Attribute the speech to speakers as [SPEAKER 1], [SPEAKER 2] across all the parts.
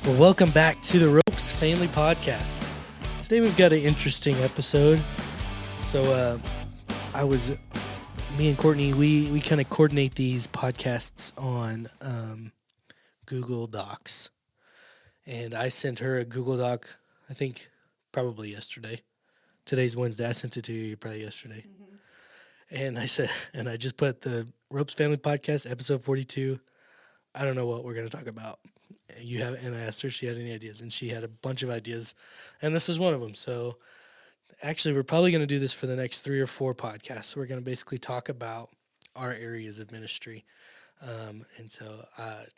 [SPEAKER 1] Well, welcome back to the Ropes Family Podcast. Today we've got an interesting episode. So, me and Courtney, we kind of coordinate these podcasts on Google Docs. And I sent her a Google Doc, I think probably yesterday. Today's Wednesday. I sent it to you probably yesterday. Mm-hmm. And I said, and I just put the Ropes Family Podcast, episode 42. I don't know what we're going to talk about. And I asked her if she had any ideas, and she had a bunch of ideas, and this is one of them. So actually, we're probably going to do this for the next 3 or 4 podcasts. We're going to basically talk about our areas of ministry. And so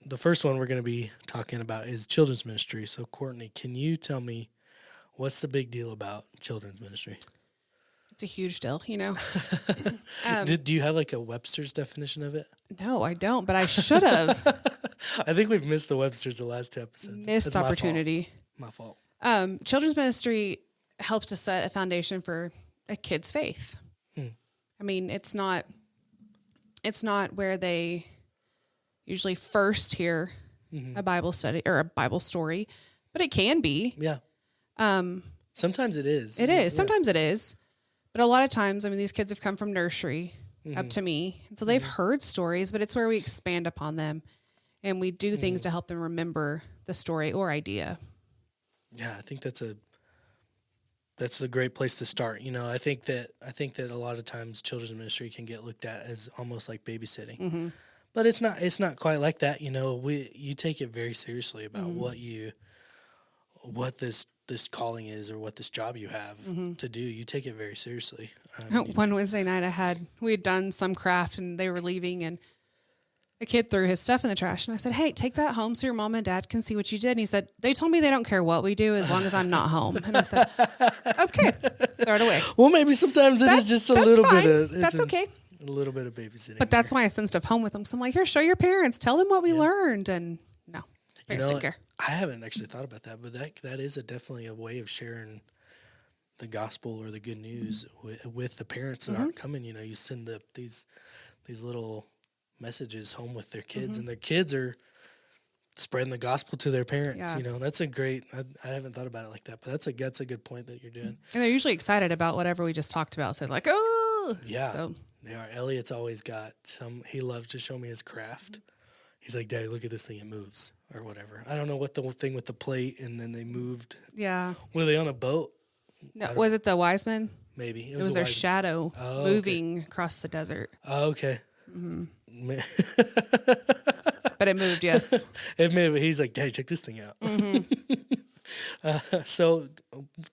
[SPEAKER 1] the first one we're going to be talking about is children's ministry. So Courtney, can you tell me what's the big deal about children's ministry?
[SPEAKER 2] It's a huge deal, you know.
[SPEAKER 1] Do you have like a Webster's definition of it?
[SPEAKER 2] No, I don't, but I should have.
[SPEAKER 1] I think we've missed the Webster's the last 2 episodes.
[SPEAKER 2] Missed opportunity.
[SPEAKER 1] My fault.
[SPEAKER 2] Children's ministry helps to set a foundation for a kid's faith. I mean, it's not where they usually first hear a Bible study or a Bible story, but it can be.
[SPEAKER 1] Yeah. Sometimes it is.
[SPEAKER 2] It is. Sometimes it is. But a lot of times, I mean, these kids have come from nursery up to me. And so they've heard stories, but it's where we expand upon them and we do things to help them remember the story or idea.
[SPEAKER 1] Yeah, I think that's a great place to start. You know, I think that a lot of times children's ministry can get looked at as almost like babysitting. Mm-hmm. But it's not quite like that. You know, you take it very seriously about what this calling is or what this job you have to do. You take it very seriously.
[SPEAKER 2] One Wednesday night we had done some craft and they were leaving and a kid threw his stuff in the trash and I said, "Hey, take that home so your mom and dad can see what you did." And he said, "They told me they don't care what we do as long as I'm not home." And I said, "Okay, throw it away."
[SPEAKER 1] Well, maybe sometimes it is just a little bit of...
[SPEAKER 2] That's okay.
[SPEAKER 1] A little bit of babysitting.
[SPEAKER 2] But that's why I send stuff home with them. So I'm like, "Here, show your parents. Tell them what we learned." And no, parents don't care.
[SPEAKER 1] I haven't actually thought about that, but that is definitely a way of sharing the gospel or the good news with the parents that aren't coming. You know, you send these little messages home with their kids, and their kids are spreading the gospel to their parents. Yeah. You know, that's a great. I haven't thought about it like that, but that's a good point that you're doing.
[SPEAKER 2] And they're usually excited about whatever we just talked about. So they're like, "Oh,
[SPEAKER 1] yeah." So they are. Elliot's always got some. He loves to show me his craft. He's like, "Daddy, look at this thing. It moves." Or whatever. I don't know what the thing with the plate and then they moved.
[SPEAKER 2] Yeah.
[SPEAKER 1] Were they on a boat?
[SPEAKER 2] No, was it the wise men?
[SPEAKER 1] Maybe.
[SPEAKER 2] It was their shadow moving across the desert.
[SPEAKER 1] Oh, okay.
[SPEAKER 2] Mm-hmm. But it moved, yes.
[SPEAKER 1] It moved. He's like, "Daddy, check this thing out." So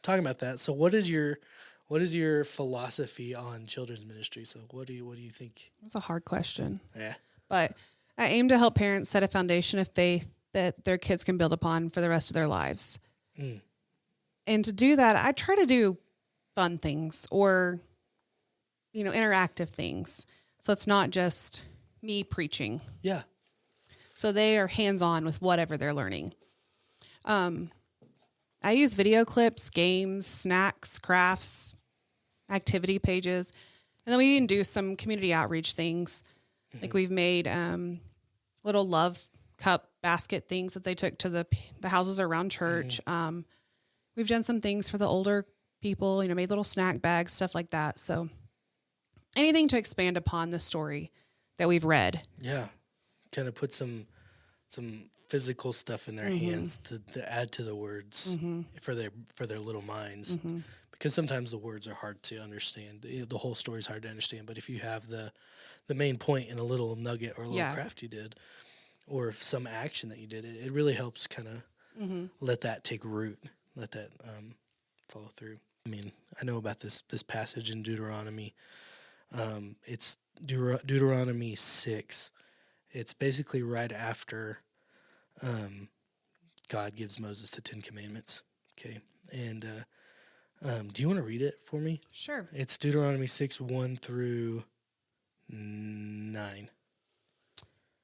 [SPEAKER 1] talking about that, so what is your philosophy on children's ministry? So what do you think?
[SPEAKER 2] It's a hard question.
[SPEAKER 1] Yeah.
[SPEAKER 2] But I aim to help parents set a foundation of faith that their kids can build upon for the rest of their lives. And to do that, I try to do fun things or, interactive things. So it's not just me preaching.
[SPEAKER 1] Yeah.
[SPEAKER 2] So they are hands-on with whatever they're learning. I use video clips, games, snacks, crafts, activity pages. And then we even do some community outreach things. Like we've made little love cup basket things that they took to the houses around church. We've done some things for the older people, made little snack bags, stuff like that. So anything to expand upon the story that we've read.
[SPEAKER 1] Yeah. Kind of put some physical stuff in their hands to add to the words for their little minds. Because sometimes the words are hard to understand. The whole story is hard to understand. But if you have the main point in a little nugget or a little craft you did, or some action that you did, it really helps kind of let that take root, let that follow through. I mean, I know about this passage in Deuteronomy. It's Deuteronomy 6. It's basically right after God gives Moses the 10 Commandments. Okay, and do you want to read it for me?
[SPEAKER 2] Sure.
[SPEAKER 1] It's Deuteronomy 6, 1 through 9.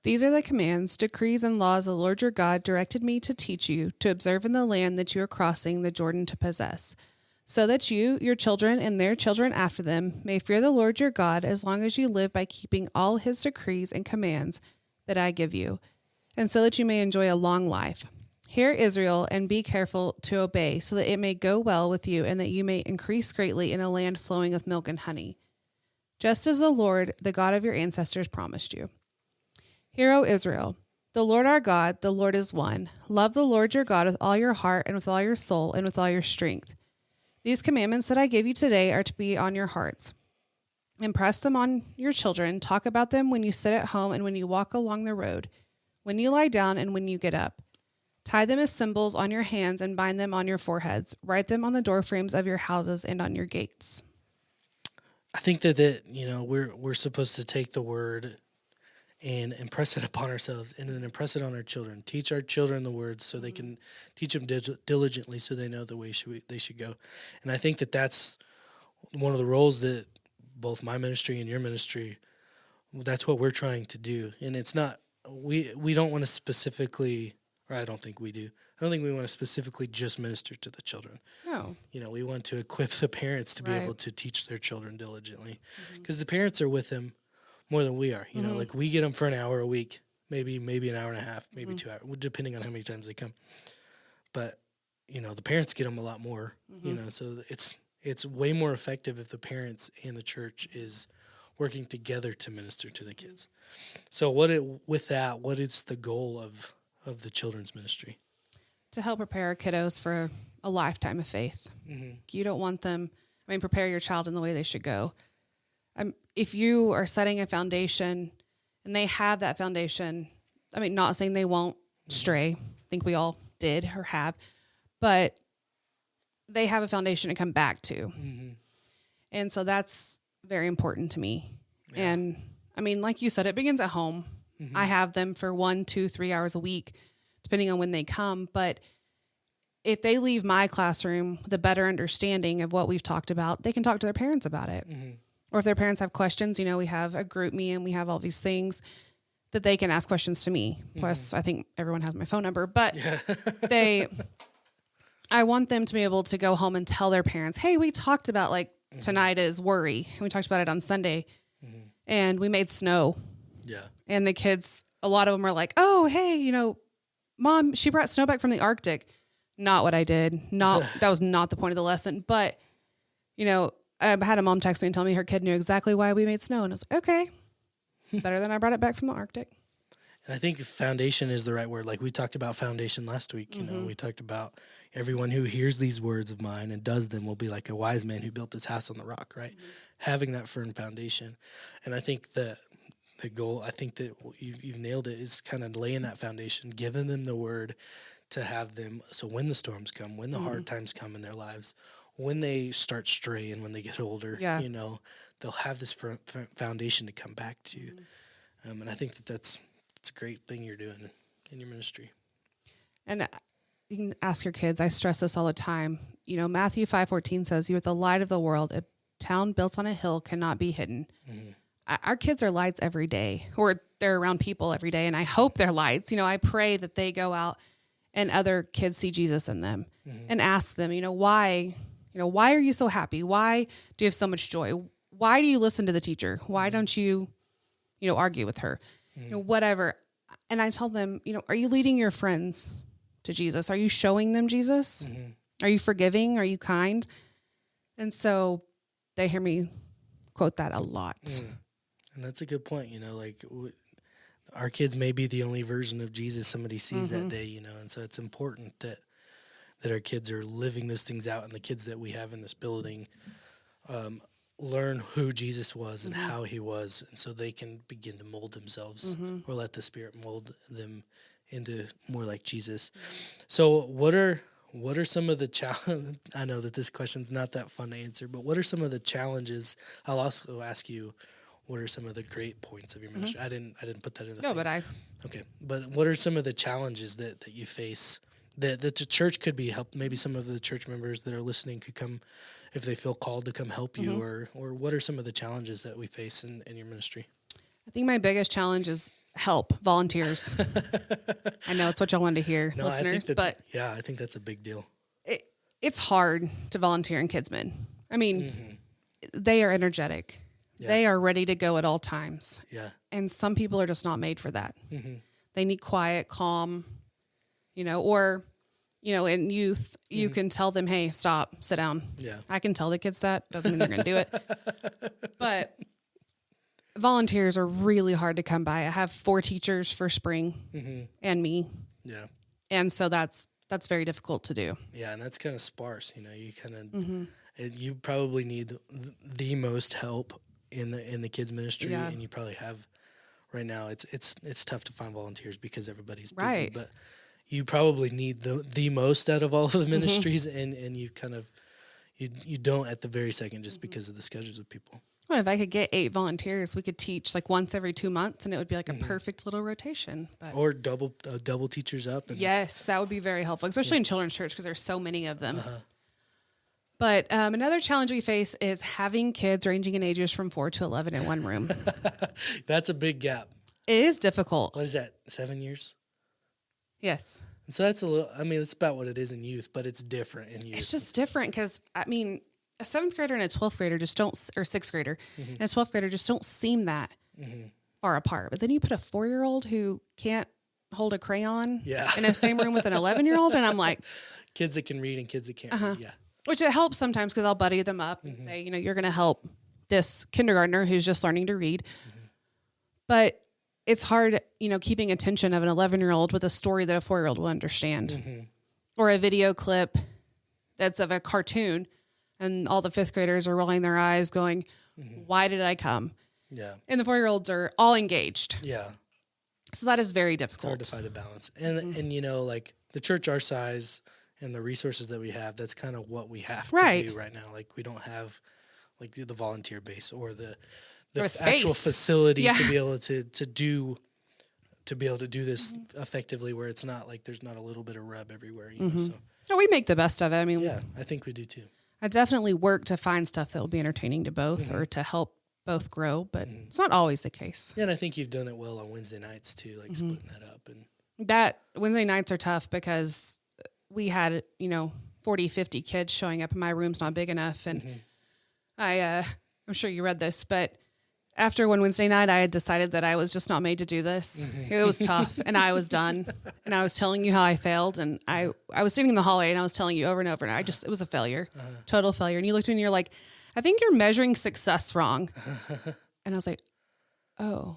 [SPEAKER 2] These are the commands, decrees, and laws the Lord your God directed me to teach you, to observe in the land that you are crossing the Jordan to possess, so that you, your children, and their children after them may fear the Lord your God as long as you live by keeping all his decrees and commands that I give you, and so that you may enjoy a long life. Hear, Israel, and be careful to obey, so that it may go well with you, and that you may increase greatly in a land flowing with milk and honey, just as the Lord, the God of your ancestors, promised you. Hear, O Israel, the Lord our God, the Lord is one. Love the Lord your God with all your heart and with all your soul and with all your strength. These commandments that I give you today are to be on your hearts. Impress them on your children. Talk about them when you sit at home and when you walk along the road, when you lie down and when you get up. Tie them as symbols on your hands and bind them on your foreheads. Write them on the doorframes of your houses and on your gates.
[SPEAKER 1] I think that we're supposed to take the word and impress it upon ourselves, and then impress it on our children. Teach our children the words so they can teach them diligently, so they know the way they should go. And I think that that's one of the roles that both my ministry and your ministry, that's what we're trying to do. And it's not, we don't want to specifically, or I don't think we do. I don't think we want to specifically just minister to the children.
[SPEAKER 2] No.
[SPEAKER 1] We want to equip the parents to be able to teach their children diligently, because the parents are with them more than we are. Like we get them for an hour a week, maybe an hour and a half, maybe 2 hours, depending on how many times they come. But, the parents get them a lot more, so it's way more effective if the parents and the church is working together to minister to the kids. So what is the goal of the children's ministry?
[SPEAKER 2] To help prepare our kiddos for a lifetime of faith. You don't want them, prepare your child in the way they should go. If you are setting a foundation and they have that foundation, not saying they won't stray. I think we all did or have, but they have a foundation to come back to. And so that's very important to me. Yeah. And like you said, it begins at home. I have them for 1, 2, 3 hours a week, depending on when they come. But if they leave my classroom with a better understanding of what we've talked about, they can talk to their parents about it. Or if their parents have questions, we have a group me and we have all these things that they can ask questions to me. Plus, I think everyone has my phone number, but I want them to be able to go home and tell their parents, hey, we talked about tonight is worry. And we talked about it on Sunday and we made snow. Yeah. And the kids, a lot of them are like, oh, hey, Mom, she brought snow back from the Arctic. Not what I did. That was not the point of the lesson. But, I had a mom text me and tell me her kid knew exactly why we made snow. And I was like, okay, it's better than I brought it back from the Arctic.
[SPEAKER 1] And I think foundation is the right word. Like we talked about foundation last week. We talked about everyone who hears these words of mine and does them will be like a wise man who built his house on the rock, right? Having that firm foundation. And I think the goal, I think that you've nailed it, is kind of laying that foundation, giving them the word to have them. So when the storms come, when the hard times come in their lives, when they start straying, when they get older, they'll have this foundation to come back to. And I think it's a great thing you're doing in your ministry. And
[SPEAKER 2] you can ask your kids. I stress this all the time. Matthew 5:14 says, "You are the light of the world. A town built on a hill cannot be hidden." Our kids are lights every day, or they're around people every day, and I hope they're lights. I pray that they go out and other kids see Jesus in them, and ask them, why are you so happy? Why do you have so much joy? Why do you listen to the teacher? Why don't you, argue with her? Whatever. And I tell them, are you leading your friends to Jesus? Are you showing them Jesus? Are you forgiving? Are you kind? And so they hear me quote that a lot.
[SPEAKER 1] And that's a good point. Our kids may be the only version of Jesus somebody sees that day, and so it's important that our kids are living those things out, and the kids that we have in this building learn who Jesus was and how he was, and so they can begin to mold themselves or let the Spirit mold them into more like Jesus. So what are some of the challenges? I know that this question's not that fun to answer, but what are some of the challenges? I'll also ask you, what are some of the great points of your ministry? I didn't put that in the thing. Okay, but what are some of the challenges that you face that the church could be helped? Maybe some of the church members that are listening could come if they feel called to come help you, or what are some of the challenges that we face in your ministry?
[SPEAKER 2] I think my biggest challenge is help, volunteers. I know it's what y'all wanted to hear, listeners, but
[SPEAKER 1] I think that's a big deal.
[SPEAKER 2] It's hard to volunteer in Kidsmen. They are energetic. Yeah. They are ready to go at all times. Yeah. And some people are just not made for that. They need quiet, calm, or, in youth, you can tell them, hey, stop, sit down.
[SPEAKER 1] Yeah.
[SPEAKER 2] I can tell the kids that. Doesn't mean they're going to do it. But volunteers are really hard to come by. I have 4 teachers for spring and me.
[SPEAKER 1] Yeah.
[SPEAKER 2] And so that's very difficult to do.
[SPEAKER 1] Yeah, and that's kind of sparse. You kind of you probably need the most help in the kids ministry, and you probably have right now. It's tough to find volunteers because everybody's busy,
[SPEAKER 2] Right.
[SPEAKER 1] but you probably need the most out of all of the ministries, and you kind of you don't at the very second just because of the schedules of people.
[SPEAKER 2] Well, if I could get 8 volunteers, we could teach like once every 2 months, and it would be like a perfect little rotation. But
[SPEAKER 1] Or double teachers up. And
[SPEAKER 2] yes, that would be very helpful, especially in children's church because there's so many of them. But another challenge we face is having kids ranging in ages from 4 to 11 in one room.
[SPEAKER 1] That's a big gap.
[SPEAKER 2] It is difficult.
[SPEAKER 1] What is that? 7 years?
[SPEAKER 2] Yes.
[SPEAKER 1] And so that's a little. I mean, it's about what it is in youth, but it's different in youth.
[SPEAKER 2] It's just different because, a 7th grader and a 12th grader just don't, or 6th grader and a 12th grader just don't seem that far apart. But then you put a 4-year-old who can't hold a crayon in the same room with an 11-year-old, and I'm like,
[SPEAKER 1] kids that can read and kids that can't read. Yeah.
[SPEAKER 2] which it helps sometimes because I'll buddy them up and say, you're going to help this kindergartner who's just learning to read. But it's hard, keeping attention of an 11-year-old with a story that a 4-year-old will understand, or a video clip that's of a cartoon. And all the 5th graders are rolling their eyes going, why did I come?
[SPEAKER 1] Yeah.
[SPEAKER 2] And the 4-year-olds are all engaged.
[SPEAKER 1] Yeah.
[SPEAKER 2] So that is very
[SPEAKER 1] It's hard
[SPEAKER 2] difficult.
[SPEAKER 1] to find a balance. And like the church our size and the resources that we have, that's kind of what we have to do right now. Like we don't have like the volunteer base or the
[SPEAKER 2] Or
[SPEAKER 1] actual
[SPEAKER 2] space.
[SPEAKER 1] facility to be able to do this effectively, where it's not like there's not a little bit of rub everywhere. So
[SPEAKER 2] No, we make the best of it.
[SPEAKER 1] yeah, I think we do too.
[SPEAKER 2] I definitely work to find stuff that will be entertaining to both or to help both grow, but it's not always the case.
[SPEAKER 1] Yeah, and I think you've done it well on Wednesday nights too, like splitting that up. And
[SPEAKER 2] That Wednesday nights are tough because we had, 40, 50 kids showing up and my room's not big enough. And I'm sure you read this, but after one Wednesday night, I had decided that I was just not made to do this. It was tough and I was done. And I was telling you how I failed. And I was sitting in the hallway and I was telling you over and over. And it was a failure, total failure. And you looked at me and you're like, I think you're measuring success wrong. And I was like, oh,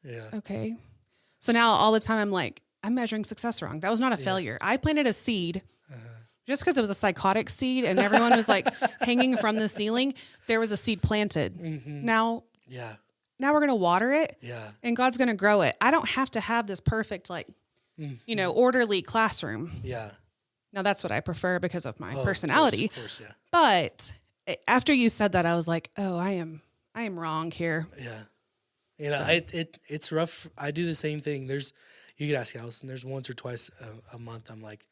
[SPEAKER 1] yeah,
[SPEAKER 2] okay. So now all the time I'm like, I'm measuring success wrong. That was not a failure. I planted a seed. Just because it was a psychotic seed and everyone was like hanging from the ceiling, there was a seed planted. Now we're going to water it and God's going to grow it. I don't have to have this perfect, orderly classroom.
[SPEAKER 1] Yeah.
[SPEAKER 2] Now that's what I prefer because of my personality.
[SPEAKER 1] Of course, yeah.
[SPEAKER 2] But after you said that, I was like, oh, I am wrong here.
[SPEAKER 1] Yeah. It's rough. I do the same thing. You could ask Allison, there's once or twice a month I'm like,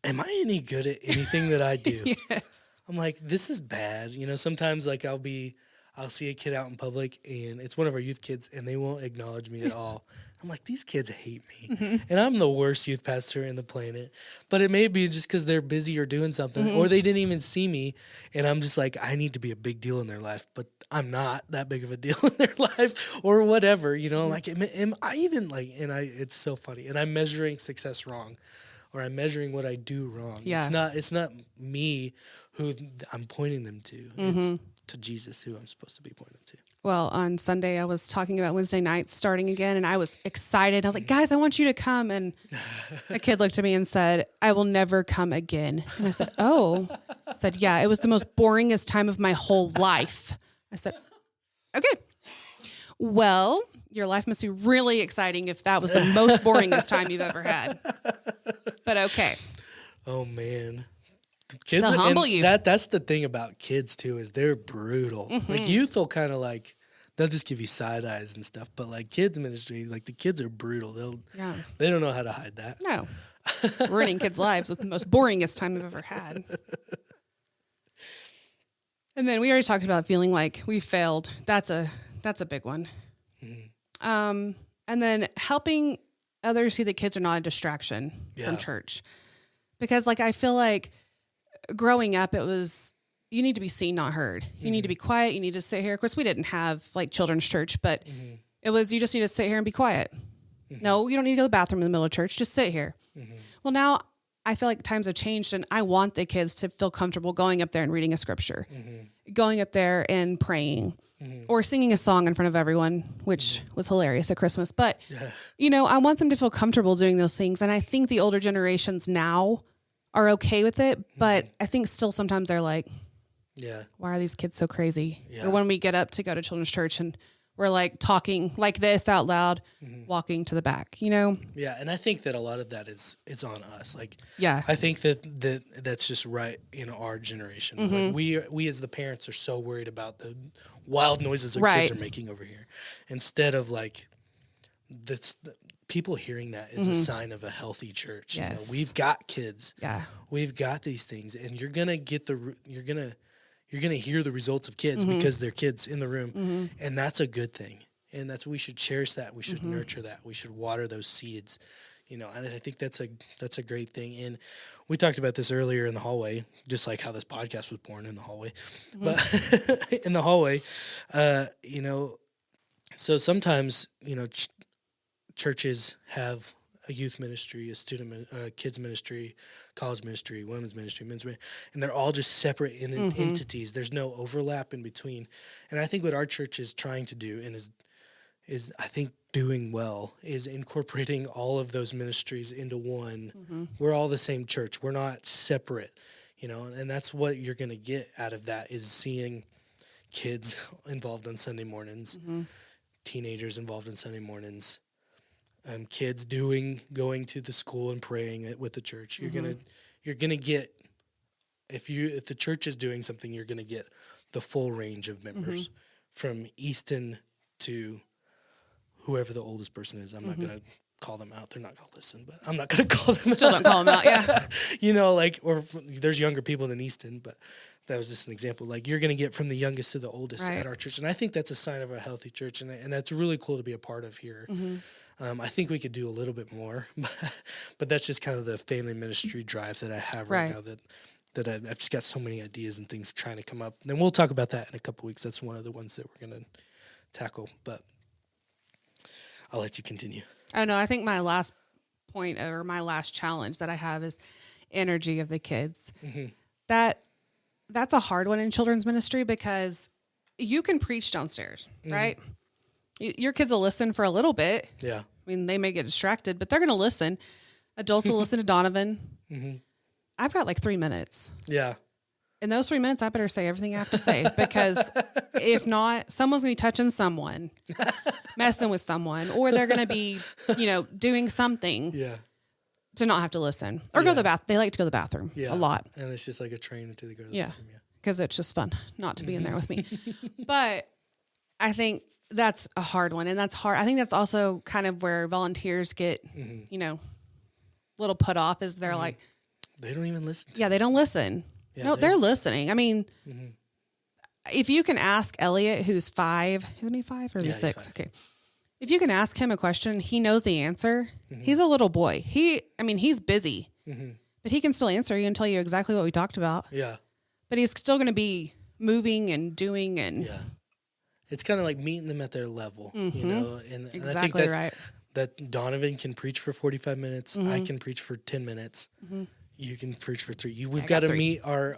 [SPEAKER 1] am I any good at anything that I do?
[SPEAKER 2] Yes.
[SPEAKER 1] I'm like, this is bad. Sometimes like I'll see a kid out in public and it's one of our youth kids and they won't acknowledge me at all. I'm like, these kids hate me. And I'm the worst youth pastor in the planet. But it may be just because they're busy or doing something or they didn't even see me. And I'm just like, I need to be a big deal in their life, but I'm not that big of a deal in their life or whatever, like, am I even like, it's so funny. And I'm measuring success wrong. Or I'm measuring what I do wrong.
[SPEAKER 2] Yeah.
[SPEAKER 1] It's not me who I'm pointing them to. It's to Jesus who I'm supposed to be pointing them to.
[SPEAKER 2] Well, on Sunday, I was talking about Wednesday nights starting again, and I was excited. I was like, guys, I want you to come. And a kid looked at me and said, I will never come again. And I said, oh. I said, yeah, it was the most boringest time of my whole life. I said, okay. Well, your life must be really exciting if that was the most boringest time you've ever had. But okay.
[SPEAKER 1] Oh, man. Kids
[SPEAKER 2] They'll humble you.
[SPEAKER 1] That's the thing about kids, too, is they're brutal. Like, youth will kind of like, they'll just give you side eyes and stuff. But, like, kids ministry, like, the kids are brutal. They don't know how to hide that.
[SPEAKER 2] No. Ruining kids' lives with the most boringest time I've ever had. And then we already talked about feeling like we failed. That's a big one. And then helping others see that kids are not a distraction from church. Because I feel like growing up, it was, you need to be seen, not heard. You need to be quiet. You need to sit here. Of course, we didn't have children's church, but it was, you just need to sit here and be quiet. No, you don't need to go to the bathroom in the middle of church. Just sit here. Well, now I feel like times have changed, and I want the kids to feel comfortable going up there and reading a scripture, going up there and praying, or singing a song in front of everyone, which was hilarious at Christmas. But, I want them to feel comfortable doing those things. And I think the older generations now are okay with it, but I think still sometimes they're like, why are these kids so crazy? Or when we get up to go to children's church and we're like talking like this out loud, walking to the back,
[SPEAKER 1] Yeah, and I think that a lot of that is on us. Like, I think that's just right in our generation. Like we as the parents are so worried about the wild noises our kids are making over here, instead of like people hearing that is a sign of a healthy church.
[SPEAKER 2] Yes.
[SPEAKER 1] We've got kids. Yeah, we've got these things, and you're gonna hear the results of kids because they're kids in the room, and that's a good thing. And we should cherish that. We should nurture that. We should water those seeds, and I think that's a great thing. And we talked about this earlier in the hallway, just like how this podcast was born in the hallway. But in the hallway, so sometimes, churches have a youth ministry, a student, kids ministry, college ministry, women's ministry, men's ministry, and they're all just separate entities. There's no overlap in between. And I think what our church is trying to do, and is I think doing well, is incorporating all of those ministries into one. We're all the same church. We're not separate, and that's what you're going to get out of that, is seeing kids involved on Sunday mornings, teenagers involved in Sunday mornings, kids going to the school and praying with the church. You're gonna get, if the church is doing something, you're gonna get the full range of members, from Easton to whoever the oldest person is. I'm not gonna call them out. They're not gonna listen, but I'm not gonna call them.
[SPEAKER 2] Still don't call them out. Yeah.
[SPEAKER 1] There's younger people than Easton, but that was just an example. Like, you're gonna get from the youngest to the oldest at our church, and I think that's a sign of a healthy church, and that's really cool to be a part of here. I think we could do a little bit more, but that's just kind of the family ministry drive that I have right now, that I've just got so many ideas and things trying to come up. And we'll talk about that in a couple weeks. That's one of the ones that we're going to tackle, but I'll let you continue.
[SPEAKER 2] Oh, no, I think my last point, or my last challenge that I have, is energy of the kids. That's a hard one in children's ministry, because you can preach downstairs, right? Your kids will listen for a little bit. Yeah. I mean, they may get distracted, but they're going to listen. Adults will listen to Donovan. I've got like 3 minutes. Yeah. In those 3 minutes, I better say everything I have to say, because if not, someone's going to be touching someone, messing with someone, or they're going to be, doing something to not have to listen, or go to the bathroom. They like to go to the bathroom a lot.
[SPEAKER 1] And it's just like a train until they go to the bathroom. Yeah.
[SPEAKER 2] Because it's just fun not to be in there with me. But I think that's a hard one, and that's hard. I think that's also kind of where volunteers get, little put off, is they're like,
[SPEAKER 1] they don't even listen.
[SPEAKER 2] Yeah, they don't listen. Yeah, no, they're listening. I mean, if you can ask Elliot, who's 5, isn't he 5 or is he 6? Okay. If you can ask him a question, he knows the answer. He's a little boy. He's busy, but he can still answer you and tell you exactly what we talked about. Yeah. But he's still going to be moving and doing and. Yeah.
[SPEAKER 1] It's kind of like meeting them at their level, and
[SPEAKER 2] exactly,
[SPEAKER 1] I think that's right. That Donovan can preach for 45 minutes. I can preach for 10 minutes. You can preach for 3. We've got to meet our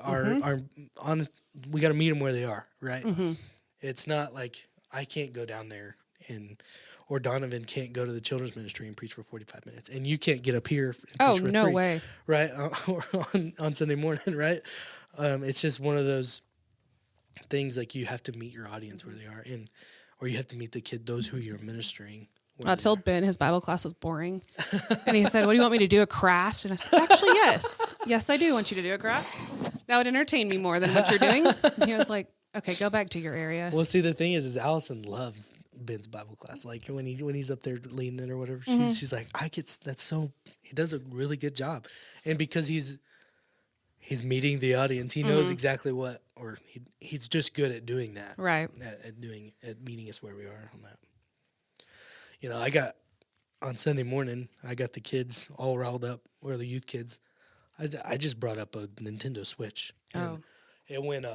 [SPEAKER 1] we got to meet them where they are, right? It's not like I can't go down there or Donovan can't go to the children's ministry and preach for 45 minutes, and you can't get up here and preach for 3.
[SPEAKER 2] Way.
[SPEAKER 1] Right? Or on Sunday morning, right? It's just one of those things, like, you have to meet your audience where they are, or you have to meet those who you're ministering.
[SPEAKER 2] I told Ben his Bible class was boring, and he said, "What do you want me to do? A craft?" And I said, "Actually, yes, I do want you to do a craft. That would entertain me more than what you're doing." And he was like, "Okay, go back to your area."
[SPEAKER 1] Well, see, the thing is Allison loves Ben's Bible class. Like, when he's up there leading it or whatever, she's like, he does a really good job, and because he's meeting the audience. He knows exactly what, or he's just good at doing that. Right. At meeting us where we are on that. On Sunday morning, I got the kids all riled up, or the youth kids. I just brought up a Nintendo Switch. And it went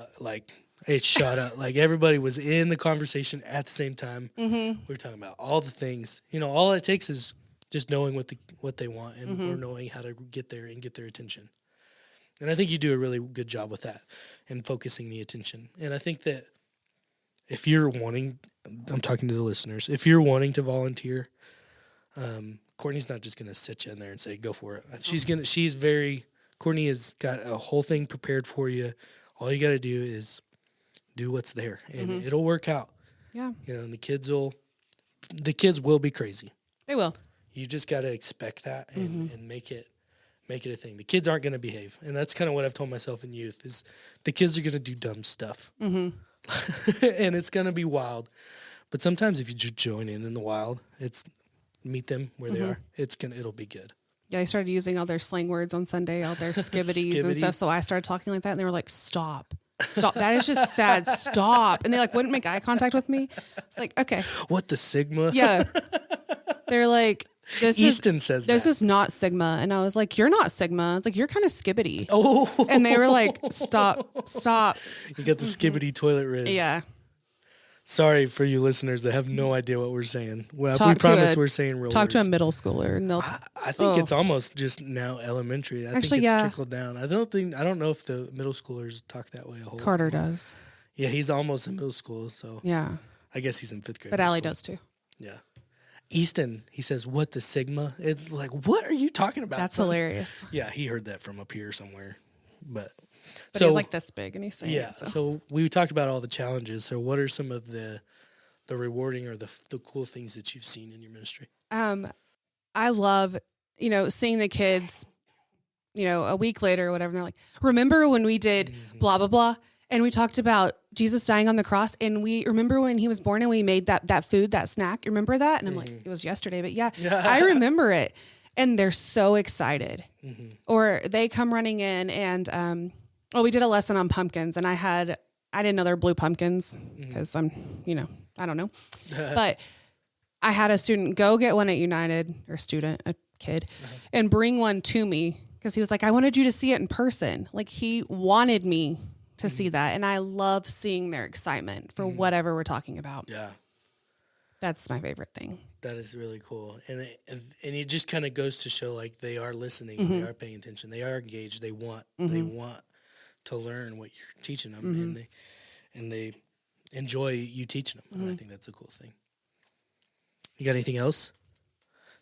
[SPEAKER 1] it shot up. Like, everybody was in the conversation at the same time. We were talking about all the things. All it takes is just knowing what they want and or knowing how to get there and get their attention. And I think you do a really good job with that and focusing the attention. And I think that if you're wanting, I'm talking to the listeners, if you're wanting to volunteer, Courtney's not just going to sit you in there and say, go for it. Courtney has got a whole thing prepared for you. All you got to do is do what's there and it'll work out.
[SPEAKER 2] Yeah.
[SPEAKER 1] And the kids will be crazy.
[SPEAKER 2] They will.
[SPEAKER 1] You just got to expect that and make it a thing. The kids aren't going to behave. And that's kind of what I've told myself in youth is the kids are going to do dumb stuff. And it's going to be wild. But sometimes if you just join in the wild, meet them where they are. It'll be good.
[SPEAKER 2] Yeah, I started using all their slang words on Sunday, all their skivvities and stuff. So I started talking like that and they were like, stop. That is just sad. Stop. And they like wouldn't make eye contact with me. It's like, okay.
[SPEAKER 1] What, the Sigma?
[SPEAKER 2] Yeah. They're like,
[SPEAKER 1] Easton says
[SPEAKER 2] this
[SPEAKER 1] that.
[SPEAKER 2] is not Sigma. And I was like, you're not Sigma. It's like, you're kind of skibbity.
[SPEAKER 1] Oh.
[SPEAKER 2] And they were like, stop.
[SPEAKER 1] You got the skibbity toilet riz.
[SPEAKER 2] Yeah.
[SPEAKER 1] Sorry for you listeners that have no idea what we're saying. Well, we promise we're saying real
[SPEAKER 2] Talk
[SPEAKER 1] words.
[SPEAKER 2] to a middle schooler and they'll.
[SPEAKER 1] I think it's almost just now elementary. I think it's trickled down. I don't know if the middle schoolers talk that way a whole lot.
[SPEAKER 2] Carter does.
[SPEAKER 1] Yeah, he's almost in middle school, so
[SPEAKER 2] yeah.
[SPEAKER 1] I guess he's in 5th grade.
[SPEAKER 2] But Allie does too.
[SPEAKER 1] Yeah. Easton, he says, what, the Sigma? It's like, what are you talking about?
[SPEAKER 2] That's hilarious.
[SPEAKER 1] Yeah, he heard that from up here somewhere. But
[SPEAKER 2] he's like this big and he's saying
[SPEAKER 1] yeah. So we talked about all the challenges. So what are some of the rewarding or the cool things that you've seen in your ministry?
[SPEAKER 2] I love, seeing the kids, a week later or whatever. And they're like, remember when we did blah, blah, blah. And we talked about Jesus dying on the cross. And we remember when he was born and we made that food, that snack. You remember that? And I'm like, it was yesterday, but yeah, I remember it. And they're so excited. Or they come running in and, we did a lesson on pumpkins and I didn't know they were blue pumpkins because I don't know. But I had a student go get one at United, or a kid, and bring one to me because he was like, I wanted you to see it in person. Like he wanted me to see that. And I love seeing their excitement for whatever we're talking about.
[SPEAKER 1] Yeah.
[SPEAKER 2] That's my favorite thing.
[SPEAKER 1] That is really cool. And it just kind of goes to show like they are listening, they are paying attention, they are engaged, they want to learn what you're teaching them and they enjoy you teaching them. And I think that's a cool thing. You got anything else?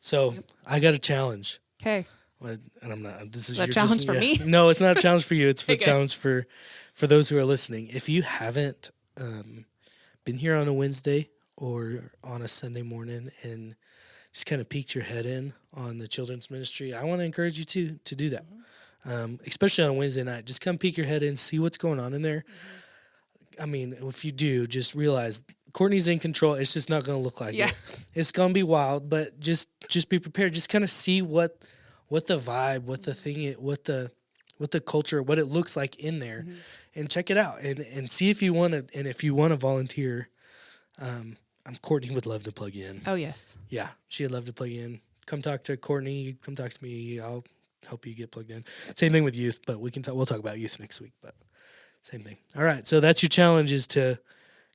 [SPEAKER 1] So I got a challenge.
[SPEAKER 2] Okay.
[SPEAKER 1] And I'm not. This is
[SPEAKER 2] a challenge for me.
[SPEAKER 1] No, it's not a challenge for you. It's a challenge for those who are listening. If you haven't been here on a Wednesday or on a Sunday morning and just kind of peeked your head in on the children's ministry, I want to encourage you to do that. Especially on a Wednesday night, just come peek your head in, see what's going on in there. I mean, if you do, just realize Courtney's in control. It's just not going to look like it. It's going to be wild, but just be prepared. Just kind of see what the vibe, what the thing, what the culture, what it looks like in there, and check it out and see if you want to. And if you want to volunteer, Courtney would love to plug you in.
[SPEAKER 2] Oh yes,
[SPEAKER 1] yeah, she'd love to plug you in. Come talk to Courtney. Come talk to me. I'll help you get plugged in. Same thing with youth, but we'll talk about youth next week. But same thing. All right, so that's your challenge is to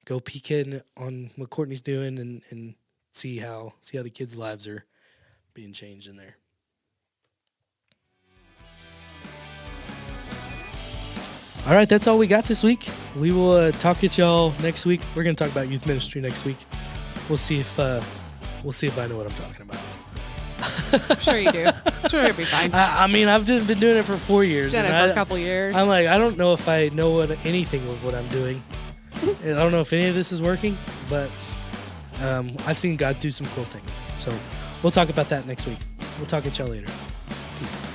[SPEAKER 1] go peek in on what Courtney's doing and see how the kids' lives are being changed in there. All right, that's all we got this week. We will talk at y'all next week. We're going to talk about youth ministry next week. We'll see if I know what I'm talking about.
[SPEAKER 2] I'm sure you do. I'm sure you'll be fine.
[SPEAKER 1] I mean, I've been doing it for 4 years.
[SPEAKER 2] Done it for a couple years.
[SPEAKER 1] I'm like, I don't know if I know anything of what I'm doing. I don't know if any of this is working, but I've seen God do some cool things. So we'll talk about that next week. We'll talk at y'all later. Peace.